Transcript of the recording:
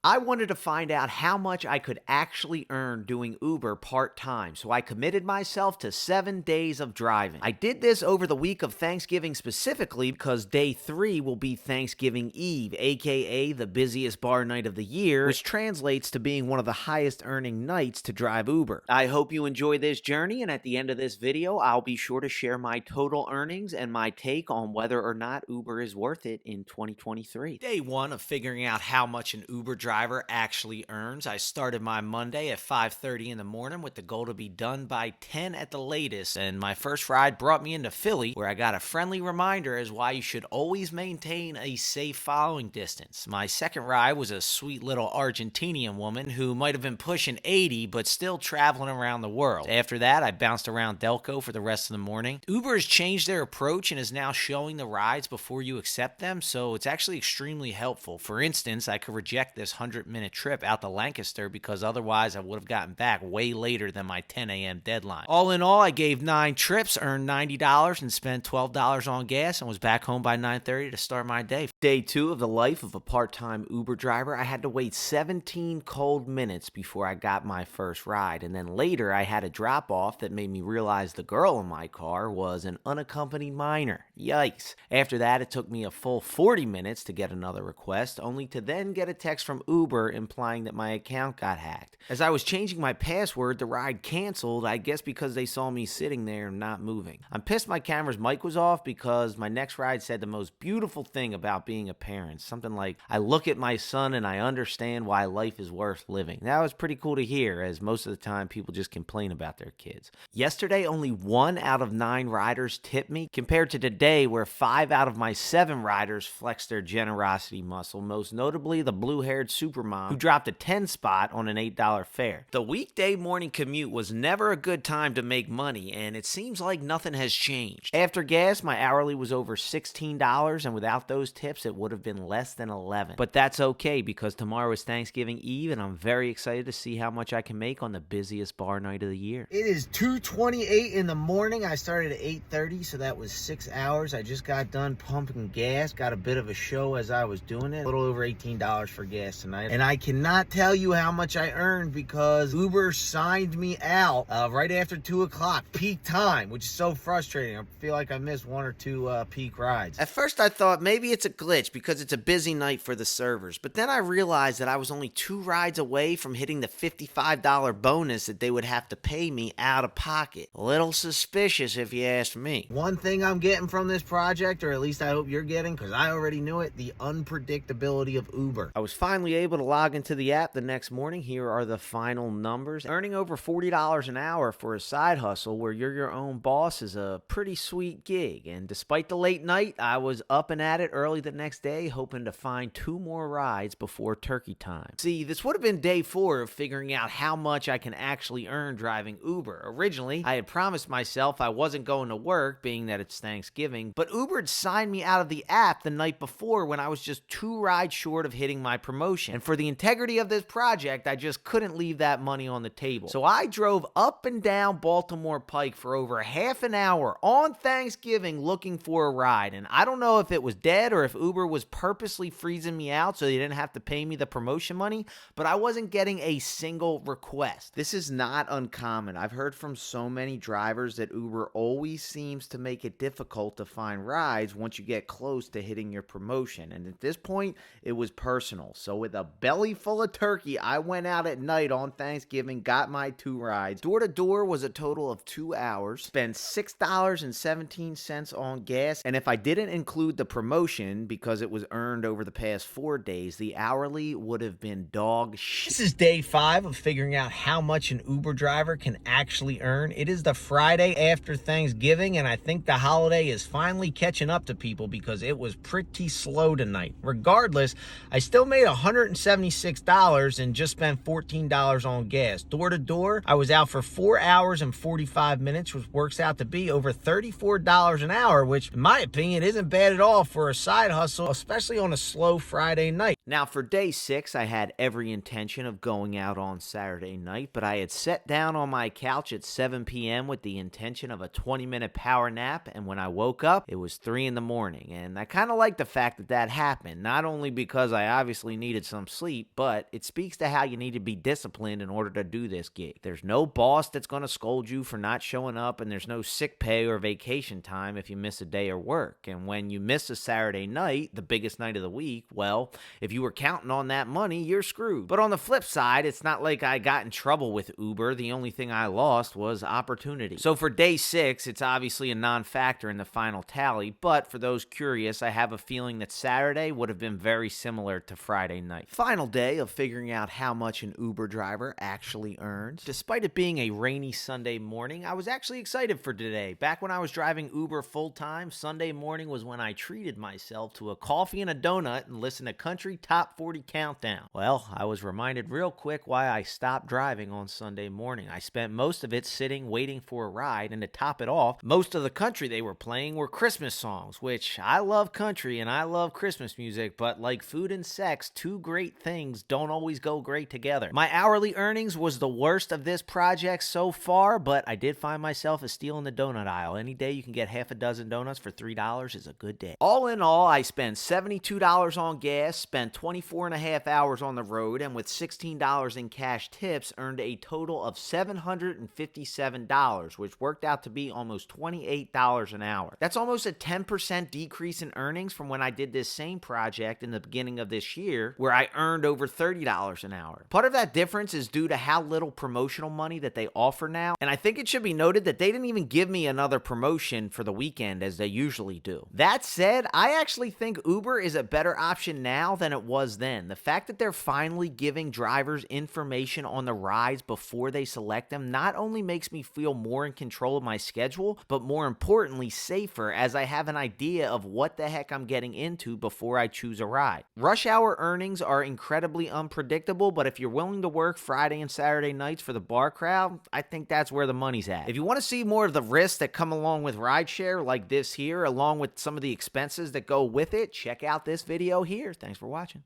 I wanted to find out how much I could actually earn doing Uber part-time, so I committed myself to 7 days of driving. I did this over the week of Thanksgiving specifically because day 3 will be Thanksgiving Eve, aka the busiest bar night of the year, which translates to being one of the highest earning nights to drive Uber. I hope you enjoy this journey, and at the end of this video, I'll be sure to share my total earnings and my take on whether or not Uber is worth it in 2023. Day 1 of figuring out how much an Uber driver actually earns. I started my Monday at 5:30 in the morning with the goal to be done by 10 at the latest, and my first ride brought me into Philly, where I got a friendly reminder as why you should always maintain a safe following distance. My second ride was a sweet little Argentinian woman who might have been pushing 80 but still traveling around the world. After that, I bounced around Delco for the rest of the morning. Uber has changed their approach and is now showing the rides before you accept them, so it's actually extremely helpful. For instance, I could reject this 100-minute trip out to Lancaster because otherwise I would have gotten back way later than my 10 a.m. deadline. All in all, I gave 9 trips, earned $90, and spent $12 on gas, and was back home by 9:30 to start my day. Day 2 of the life of a part-time Uber driver, I had to wait 17 cold minutes before I got my first ride, and then later I had a drop-off that made me realize the girl in my car was an unaccompanied minor. Yikes. After that, it took me a full 40 minutes to get another request, only to then get a text from Uber implying that my account got hacked. As I was changing my password, the ride canceled, I guess because they saw me sitting there and not moving. I'm pissed my camera's mic was off because my next ride said the most beautiful thing about being a parent. Something like, I look at my son and I understand why life is worth living. That was pretty cool to hear, as most of the time people just complain about their kids. Yesterday, only 1 out of 9 riders tipped me, compared to today where 5 out of my 7 riders flexed their generosity muscle, most notably the blue-haired supermom who dropped a 10 spot on an $8 fare. The weekday morning commute was never a good time to make money, and it seems like nothing has changed. After gas, my hourly was over $16, and without those tips, it would have been less than $11. But that's okay, because tomorrow is Thanksgiving Eve, and I'm very excited to see how much I can make on the busiest bar night of the year. It is 2:28 in the morning. I started at 8:30, so that was 6 hours. I just got done pumping gas, got a bit of a show as I was doing it. A little over $18 for gas tonight. And I cannot tell you how much I earned because Uber signed me out right after 2 o'clock, peak time, which is so frustrating. I feel like I missed 1 or 2 peak rides. At first I thought maybe it's a glitch because it's a busy night for the servers, but then I realized that I was only 2 rides away from hitting the $55 bonus that they would have to pay me out of pocket. A little suspicious if you ask me. One thing I'm getting from this project, or at least I hope you're getting, because I already knew it, the unpredictability of Uber. I was finally able to log into the app the next morning. Here are the final numbers. Earning over $40 an hour for a side hustle where you're your own boss is a pretty sweet gig. And despite the late night, I was up and at it early the next day, hoping to find 2 more rides before turkey time. See, this would have been day 4 of figuring out how much I can actually earn driving Uber. Originally, I had promised myself I wasn't going to work, being that it's Thanksgiving, but Uber had signed me out of the app the night before when I was just 2 rides short of hitting my promotion. And for the integrity of this project, I just couldn't leave that money on the table. So I drove up and down Baltimore Pike for over half an hour on Thanksgiving looking for a ride. And I don't know if it was dead or if Uber was purposely freezing me out so they didn't have to pay me the promotion money, but I wasn't getting a single request. This is not uncommon. I've heard from so many drivers that Uber always seems to make it difficult to find rides once you get close to hitting your promotion. And at this point, it was personal. So with a belly full of turkey, I went out at night on Thanksgiving, got my 2 rides. Door to door was a total of 2 hours, spent $6.17 on gas, and if I didn't include the promotion because it was earned over the past 4 days, the hourly would have been dog shit. This is day 5 of figuring out how much an Uber driver can actually earn. It is the Friday after Thanksgiving, and I think the holiday is finally catching up to people because it was pretty slow tonight. Regardless, I still made $176 and just spent $14 on gas. Door to door, I was out for 4 hours and 45 minutes, which works out to be over $34 an hour, which in my opinion isn't bad at all for a side hustle, especially on a slow Friday night. Now, for day 6, I had every intention of going out on Saturday night, but I had sat down on my couch at 7 p.m. with the intention of a 20-minute power nap, and when I woke up, it was 3 in the morning, and I kind of like the fact that that happened, not only because I obviously needed some sleep, but it speaks to how you need to be disciplined in order to do this gig. There's no boss that's going to scold you for not showing up, and there's no sick pay or vacation time if you miss a day of work, and when you miss a Saturday night, the biggest night of the week, well, if you were counting on that money, you're screwed. But on the flip side, it's not like I got in trouble with Uber. The only thing I lost was opportunity. So for day 6, it's obviously a non-factor in the final tally, but for those curious, I have a feeling that Saturday would have been very similar to Friday night. Final day of figuring out how much an Uber driver actually earns. Despite it being a rainy Sunday morning, I was actually excited for today. Back when I was driving Uber full-time, Sunday morning was when I treated myself to a coffee and a donut and listened to country top 40 countdown. Well, I was reminded real quick why I stopped driving on Sunday morning. I spent most of it sitting waiting for a ride, and to top it off, most of the country they were playing were Christmas songs, which I love country and I love Christmas music, but like food and sex, two great things don't always go great together. My hourly earnings was the worst of this project so far, but I did find myself a steal in the donut aisle. Any day you can get half a dozen donuts for $3 is a good day. All in all, I spent $72 on gas, spent 24 and a half hours on the road, and with $16 in cash tips, earned a total of $757, which worked out to be almost $28 an hour. That's almost a 10% decrease in earnings from when I did this same project in the beginning of this year, where I earned over $30 an hour. Part of that difference is due to how little promotional money that they offer now, and I think it should be noted that they didn't even give me another promotion for the weekend as they usually do. That said, I actually think Uber is a better option now than it was then. The fact that they're finally giving drivers information on the rides before they select them not only makes me feel more in control of my schedule, but more importantly, safer, as I have an idea of what the heck I'm getting into before I choose a ride. Rush hour earnings are incredibly unpredictable, but if you're willing to work Friday and Saturday nights for the bar crowd, I think that's where the money's at. If you want to see more of the risks that come along with rideshare like this here, along with some of the expenses that go with it, check out this video here. Thanks for watching.